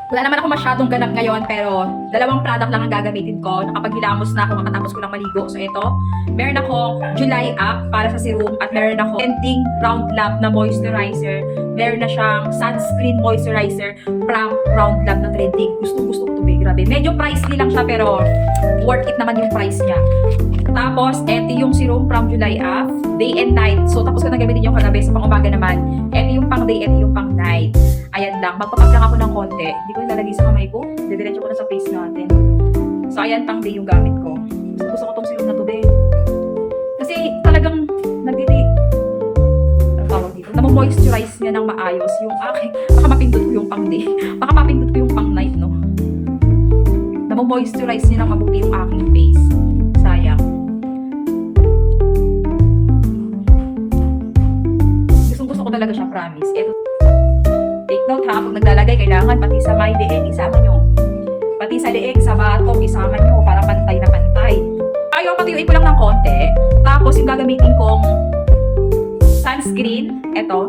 Wala naman ako masyadong ganap ngayon, pero dalawang product lang ang gagamitin ko. Nakapaghilamos na ako matapos ko lang maligo. So ito, meron ako July Up para sa serum at meron ako Ending Round Lab na moisturizer. Meron na siyang sunscreen moisturizer from Round Lab na trending. Gusto ko ito, grabe. Medyo pricey lang siya pero worth it naman yung price niya. Tapos, ito yung serum from July Up, day and night. So tapos ko na gamitin yung kagabi sa pang-umaga naman. Ito yung pang day, ito yung pang night. Ayan lang, magpapag lang ako ng konti. Hindi ko nilalagay sa kamay ko. Didiretso ko na sa face natin. So, ayan pang day yung gamit ko. Gusto ko tong serum na to, be. Kasi talagang ano tawag dito? Namo-moisturize niya ng maayos yung aking. Baka mapindot ko yung pang day. Baka mapindot ko yung pang night, no? Namo-moisturize niya ng mabuti yung aking face. Sayang. Gusto ko talaga siya, promise. Ito. Take note ha, pag naglalagay, kailangan pati sa may leeg, isama nyo. Pati sa leeg, sa batok, isama nyo para pantay na pantay. Ayaw, patiyuin ko lang ng konti. Tapos, yung gagamitin kong sunscreen, eto.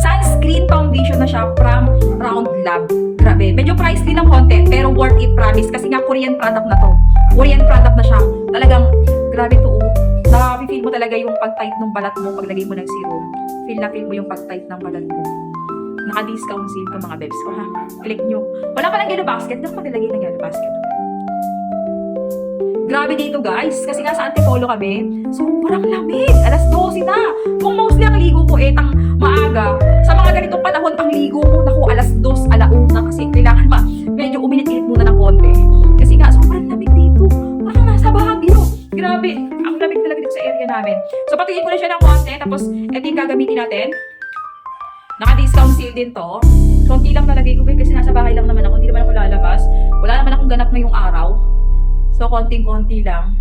Sunscreen foundation na siya from Round Lab. Grabe, medyo pricey lang konti, pero worth it, promise. Kasi nga, Korean product na to. Korean product na siya. Talagang, grabe to. Na-feel mo talaga yung pag-tight ng balat mo paglagay mo ng serum. Feel mo yung pag-tight ng balat mo. Naka-discount sale to mga bebs ko ha. Click nyo. Wala pa ng yellow basket. Hindi ako maglagay ng yellow basket. Grabe dito guys. Kasi nga sa Antipolo kami, sobrang lamig. Alas 12 na. Kung mostly ang ligo ko tang maaga. Sa mga ganitong panahon, ang ligo mo, naku, alas 2, alauna. Kasi kailangan medyo uminit-init muna ng konti. Kasi nga, sobrang lamig dito. Parang nasa Baguio. Grabe. Ang lamig talaga dito sa area namin. So, patingin ko na siya ng konti. Tapos, ito yung gagamitin natin. Naka-discount sale din to. Konti lang nalagay ko kasi nasa bahay lang naman ako. Hindi naman ako lalabas. Wala naman akong ganap ngayong araw. So, konting-konti lang.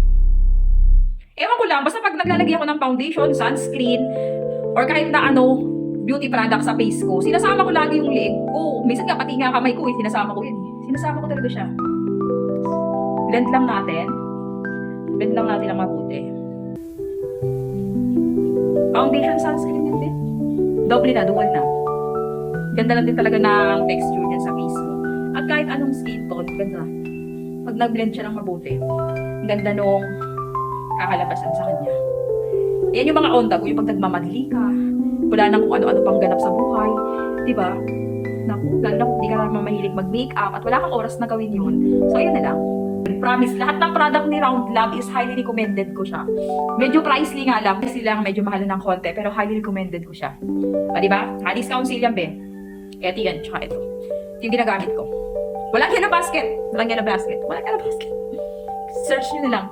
Ewan ko lang. Basta pag naglalagay ako ng foundation, sunscreen, or kahit na beauty product sa face ko, sinasama ko lagi yung leeg ko. Minsan nga, pati nga kamay ko sinasama ko yun. Sinasama ko talaga siya. Blend lang natin. Blend lang natin ang mabuti. Foundation sunscreen yun din. Double na, dual na. Ganda lang din talaga ng texture niya sa face mo. At kahit anong skin tone, ganda. Pag nag-blend siya ng mabuti, ang ganda nung kakalabasan sa kanya. Yan yung mga onda ko, yung pag nagmamadali ka, wala nang kung ano-ano pang ganap sa buhay. Diba? Naku, lalo na kung hindi ka naman mahilig mag-makeup at wala kang oras na gawin yun. So, ayun na lang. Promise, lahat ng product ni Round Lab is highly recommended ko siya. Medyo pricey nga lang, kasi lang medyo mahal ng konti, pero highly recommended ko siya. Diba? Discount sale yan, be. Ito yan, tsaka ito. Ito yung ginagamit ko. Walang yellow basket. Search nyo na lang.